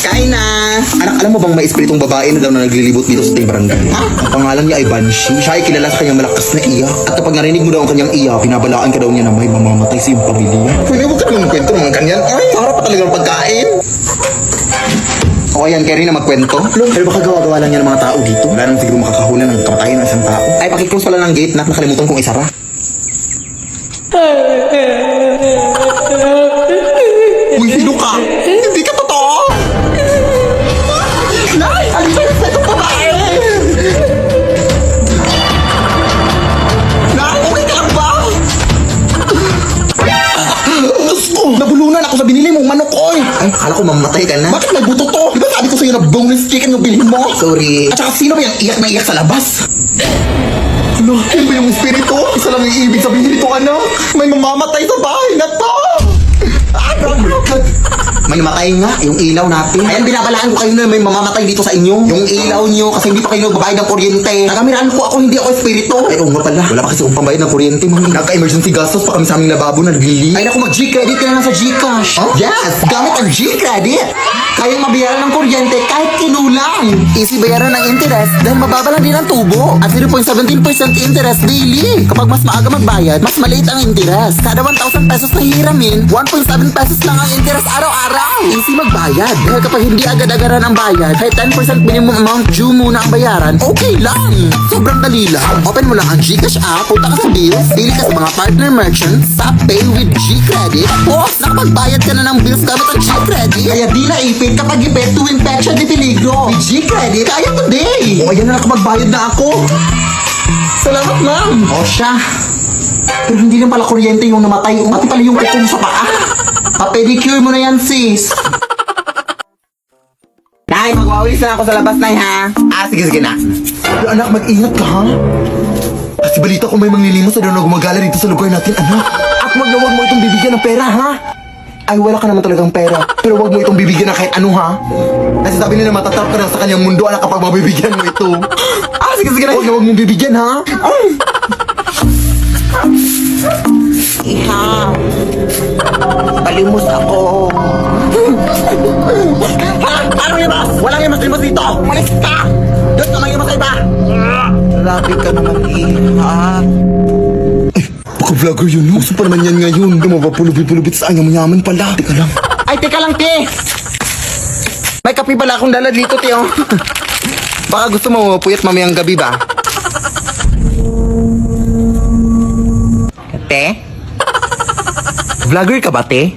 Kain na! Anak, alam mo bang may espiritong babae na daw na naglilibot dito sa ating barangay? Ha? Ang pangalan niya ay Banshee. Siya ay kilala sa kanyang malakas na iyak. At kapag narinig mo daw ang kanyang iyak, pinabalaan ka daw niya na may mamamatay sa iyong pamilya. Pwede mo ka naman kwento ng mga kanyan? Ay, sarap pa talagang pagkain. O ayan, kaya rin na magkwento. Pero baka gawa-gawa lang yan ng mga tao dito. Wala naman siguro makakahunan ng kamatayan ng isang tao. Ay, pakiclose pala ng gate na nakalimutan kong isara. Uy, sino ka? Hindi ka totoo! Nay! Alin sa'yo sa itong babae? Nay, okay ka lang ba? Diyos ko! Nabulunan ako sa binili mong manok, oy! Ay, akala ko mamatay ka na. Bakit may buto to? Di ba sabi ko sa'yo na boneless chicken yung bilhin mo? Sorry. At saka sino ba yung iyak na iyak sa labas? Ano? Yan ba yung espiritu? Isa lang yung ibig sabihin nito, anak. May mamamatay sa bahay na to! May matay nga, yung ilaw natin. Ayan, binabalaan ko kayo na may mamamatay dito sa inyo. Yung ilaw nyo, kasi hindi pa kayo nagbabayad ng kuryente. Nagamiraan ko ako, hindi ako espiritu. Ay, oo nga pala. Wala pa kasi akong pambayad ng kuryente, mami. Nagka-emergency gastos pa kami sa aming lababo na naglili. Ay, naku, mag-G-credit ka na lang sa Gcash. Huh? Yes, gamit ang G-credit. Kayang mabayaran ng kuryente kahit kinulang. Easy bayaran ng interest dahil mababa lang din ang tubo. At 0.17% interest daily. Kapag mas maaga magbayad, mas maliit ang interest. Kada 1,000 pesos na hiramin, 1.7 pesos lang ang interest araw-araw. Easy magbayad. Dahil kapag hindi agad-agaran ang bayad, kahit 10% minimum amount due muna ang bayaran, okay lang. Sobrang dali lang. Open mo lang ang Gcash app, punta ka sa bills, pili ka sa mga partner merchants, sa Pay with G-Credit. Tapos, nakapagbayad ka na ng bills gamit ang G-Credit. Kaya di naipit kapag ipit tuwing petsa di peligro. With G-Credit, kaya today. O, ayan na nakapagbayad na ako. Salamat, ma'am. O siya. Pero hindi lang pala kuryente yung namatay. Pati pala yung kuko mo sa paa. Pa-pedicure mo na yan, sis. Nay, mag-wawis na ako sa labas, Nay, ha? Sige na. Pero anak, mag-ingat ka, ha? Kasi balita ko may manglilimos na daw na gumagala dito sa lugar natin, anak. At wag mo itong bibigyan ng pera, ha? Ay, wala ka naman talagang pera. Pero wag mo itong bibigyan ng kahit ano, ha? Kasi sabi nila matatrap ka na sa kanyang mundo, anak, kapag mabibigyan mo ito. Sige na. Wag mong bibigyan, ha? Iha, palimos ako. Ano yung mas? Walang yung mas dito. Umalis ka! Doon ka may mas iba. Grabe ka naman, Iha. Baka vlogger yun. Gusto pa naman yan ngayon. Dumapapulubit-pulubit sa anyang mayaman pala. Teka lang. Ay, teka lang, te. May kape pala akong dala dito, te, oh. Baka gusto mo puyat mamayang gabi ba? Te? Vlogger ka ba, te?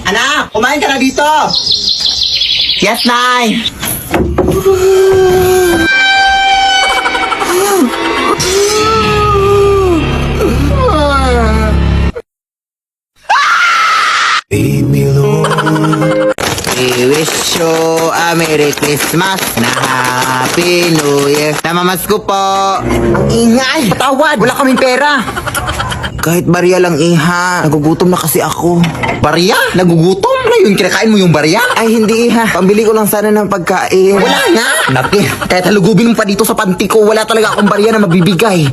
Anak, kumain ka na dito! Yes, Nay! Baby Lord, we wish you a Merry Christmas na Happy New Year. Namamas ko po. Ang ingay! Patawad! Wala kaming pera! Kahit barya lang, Iha. Nagugutom na kasi ako. Barya? Nagugutom? Na yun, kinakain mo yung barya? Ay, hindi, Iha. Pambili ko lang sana ng pagkain. Wala nga! Naki, kahit halugubin mo pa dito sa panty ko, wala talaga akong barya na mabibigay.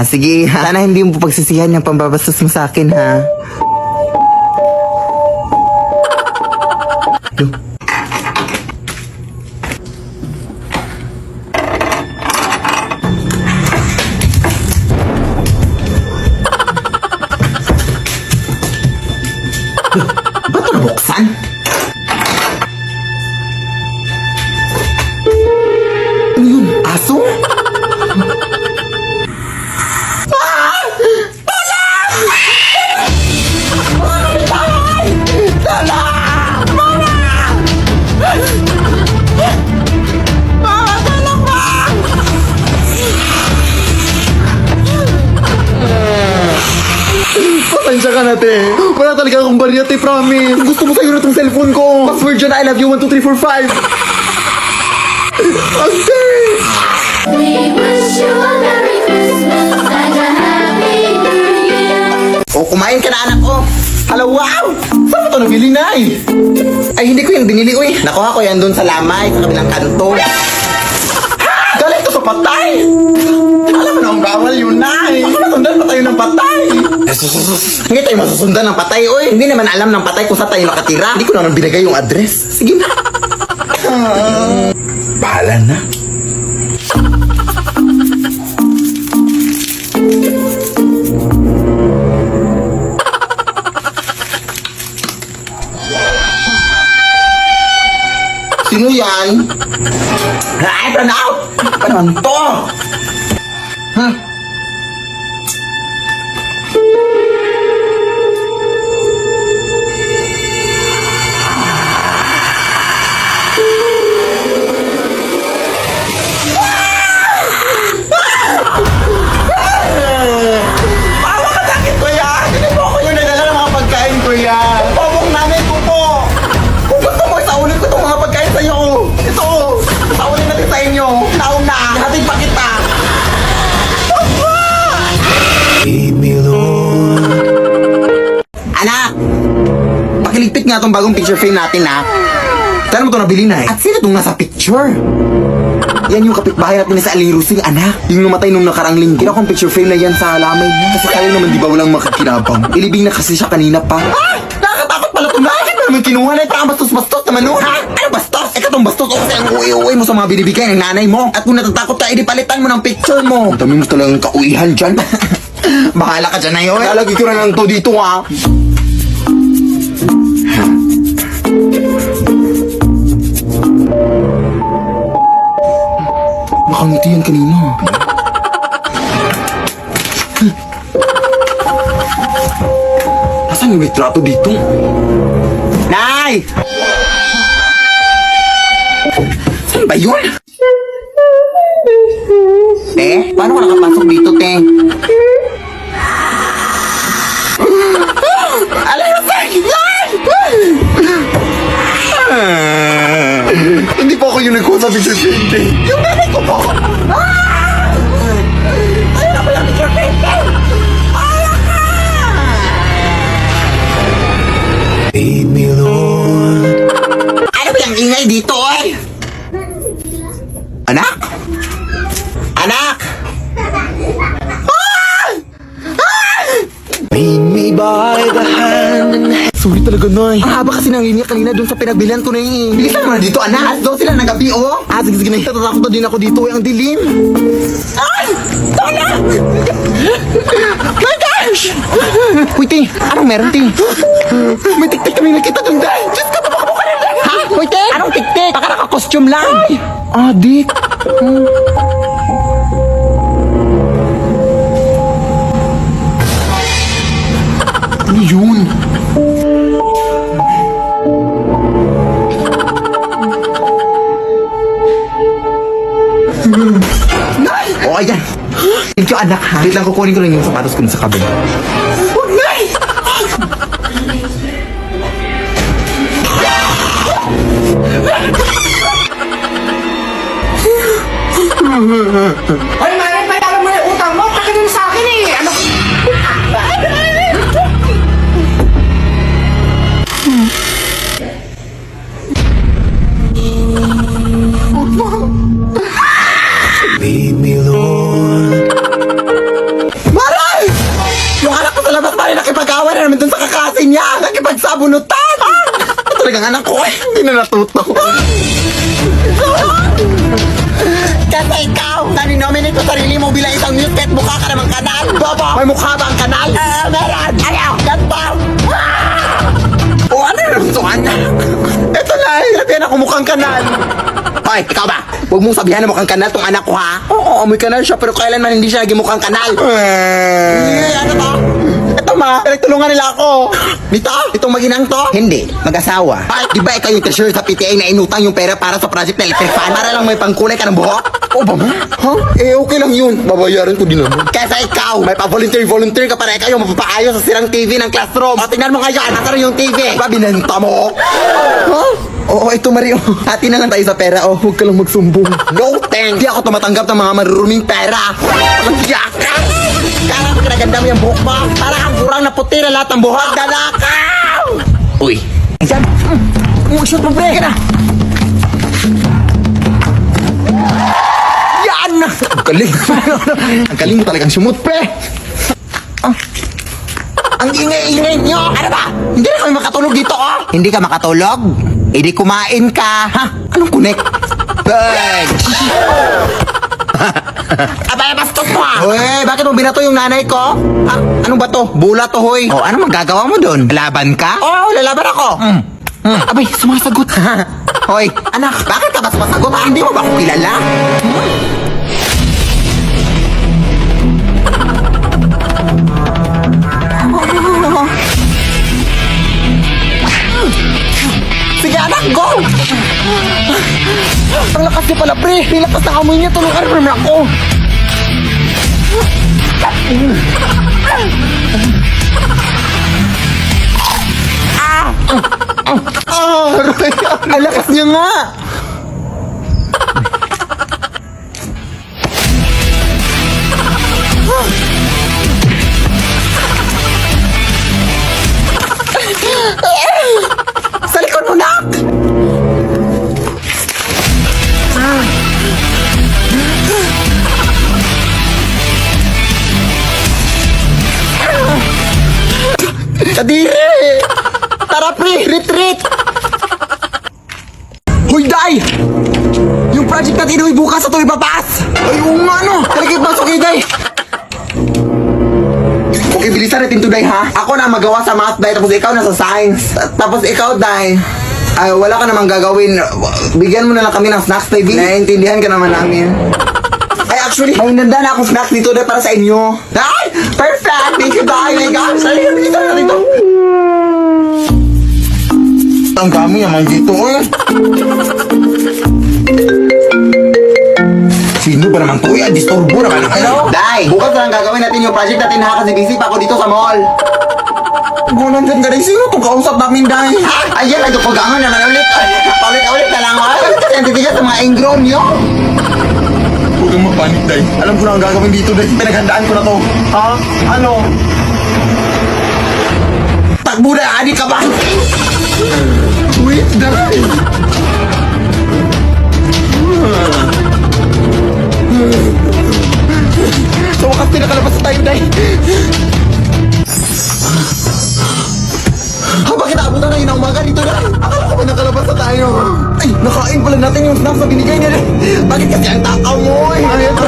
Sige, Iha. Sana hindi mo pagsisihan yung pambabastos mo sa akin, ha? Ba't ito nabuksan? Ano yun? Aso? Pasensya ka na, te. Wala talaga akong barya, te, promise. Kung gusto mo sa'yo na itong cellphone ko. Password dyan, I love you, 1, 2, 3, 4, 5. Okay. We wish you a Merry Christmas and a Happy New Year. O, kumain ka na, anak ko. Hala, wow! Saan mo ito nabili, Nay? Ay, hindi ko yung binili, uy. Nakuha ko yan doon sa lamay, sa kabilang kanto. Galing to sa patay! Alam mo na ang bawal yun, Nay! Baka masundan pa tayo ng patay! Hindi tayo masusundan ng patay, oy! Hindi naman alam ng patay kung saan tayo nakatira. Hindi ko naman binigay yung address. Sige na. Bahala na. Sino yan? Ay, Pranaw! Ano naman to? Hmm? Bawa ka sakit ko yan! Hindi po ako yung nagdala ng mga pagkain ko yan! Pabok namin po po! Kung gusto mo, isaulin ko itong mga pagkain sa'yo! Ito! Isaulin natin sa inyo! Nauna na! Hatid pa kita! Anak! Pakiligpit nga itong bagong picture frame natin, ha? Saan mo ito nabili na eh? At sino itong nasa picture? Yan yung kapitbahay natin sa Aling Rusing, anak. Yung namatay nung nakarang linggo. Kaya kung picture frame na yan sa lamay niya. Kasi kaya naman di ba walang makikinabang. Ilibing na kasi siya kanina pa. Ah! Nakakatakot pala ito na! Bakit mo naman kinuha na ito? Ang bastos-bastos naman, no? Ha? Ano bastos? Ikaw tong bastos o kasi ang uwi-uwi mo sa mga binibigay ng nanay mo. At kung natatakot ka, edi palitan mo ng picture mo. Ang dami mo talagang kauihan dyan. Bahala ka dyan na yun. Lalagay ko na lang to dito, ha? Nakangiti yan kanina. Nasaan yung litrato dito? Nay! Saan ba yun? Te? Paano ka nakapasok dito, te? Alay mo, te! Hindi po ako yung nagkuha sa picture frame, te. Yung nanay ko po! Ayun na pala ang picture frame, te! Ayaw ka! Baby Lord. Ano ba yung ingay dito, eh? Anak? Anak! Lead me by the hand and sorry talaga, Noy. Ang haba kasi nang linya kanina dun sa pinagbilihan ko na yun. Bilisan mo na dito, anak. Alas daw sila ng gabi, oh. Ah, sige, na. Natatakot na din ako dito, eh. Ang dilim. Ay! Tala! My gosh! Uy, te. Anong meron, te? May tik-tik kami nakita dun, dahil. Diyos ka, papakabuka na lang. Ha? Uy, te. Anong tik-tik? Baka naka-costume lang. Ay! Adik. Ano yun? Nay! O, ayan. Thank you, anak, ha? Wait lang, kukunin ko lang yung sapatos ko sa kabin. Huwag, Nay! Hoy, Mare, bayaran mo yung utang mo. Akin na sa akin eh. Ano? Baby Lord. Maray! Yung anak ko sa labas tayo nakipag-away na naman dun sa kakasin niya. Nakipagsabunutan. Talagang anak ko eh. Hindi na natuto. Kasi ikaw, nani-nominate ko sarili mo bilang isang news kahit mukha ka namang kanal. Bobo, may mukha ba ang kanal? Meron. Ayaw, ganito. O ano yung nagustuhan niya? Ito na, sabihan ako mukhang kanal. Hoy, ikaw ba? Huwag mong sabihan na mukhang kanal tong anak ko, ha? Oo, may kanal siya, pero kailanman hindi siya naging mukhang kanal. Ano to? Ito ma, pinagtulungan nila ako. Dito? Itong maginang to? Hindi, mag-asawa. Ay, di ba ikaw yung treasurer sa PTA na inutang yung pera para sa project na electric fan? Para lang may pangkulay ka ng buhok? Oo ba ma? Ha? Eh, okay lang yun. Babayaran ko din naman. Kesa ikaw, may pa-volunteer ka para ikaw yung mapapaayos sa sirang TV ng classroom. O, tingnan mo ngayon, nasa yung TV. Ba, binenta mo? Ha? Oo, ito Mario. Hati na lang tayo sa pera. Oh, huwag ka lang magsumbong. No thanks. Di ako tumatanggap ng mga maruruming pera. Walang yaka. Kala ko kinaganda mo yung buhok mo. Para kang kurang na puti na lahat ng buhok. Dalakaw! Uy. Ayan. Shoot mo, pre. Yan na. Yan! yan! Ang galing. Ang galing mo talagang sumut, pre. Ah. Ang ingay-ingay nyo! Ano ba? Hindi na kami makatulog dito, oh! Hindi ka makatulog? Hindi kumain ka! Ha? Anong connect? Good! Abay, bastos mo ah! Uy, bakit mo binato yung nanay ko? Ha? Anong ba to? Bula to, hoy! Oh, ano magagawa mo doon? Lalaban ka? Oo, lalaban ako! Abay, sumasagot! Hoy, anak, bakit ka ba sumasagot? Hindi mo ba ako kilala? Sige anak, go! Ang lakas niya pala, pre! Ang lakas ng amoy niya, tulungan mo naman ako! Roy! Ang lakas niya nga! Sa likod mo, nak! Kadiri! Tara, pre! Retreat! Hoy, Day! Yung project natin ay bukas ito ipapas! Ay, oo nga, no! Talagay pasok kayo, Day! Okay, bilisan natin to, Day, ha? Ako na magawa sa math, Day, tapos ikaw na sa science. Tapos ikaw, Day, ay, wala ka namang gagawin. Bigyan mo na lang kami ng snacks, baby. Naiintindihan ka naman namin. Ay, actually, may nanda na akong snacks dito, Day, para sa inyo. Day! Perfect! Thank you, Day! My gosh! Ay, bilisan na dito! Ang dami naman dito, eh. Sino ba naman to? Disturbo naman. Hello? Day, bukas lang gagawin natin yung project natin ha kasi busy pa ako dito sa mall. Gunan dyan galing. Sino itong kausap namin, Day? Ayan, nagpagangan naman ulit. Paulit-ulit na lang. Kasi ang titigas sa mga ingrown nyo. Huwag kang mapanik, Day. Alam ko na ang gagawin dito, Day. Pinaghandaan ko na to. Ha? Ano? Takbo na, adik ka ba? Wait, Day. So, wakas pinakalabas na tayo, Day. Bakit naabutan na yun ang umaga dito, Day? Akala ko ba nakalabas na tayo? Ay, nakain pala natin yung snacks na binigay niya, Day. Bakit kasi ang takaw mo, eh? Ay, ito.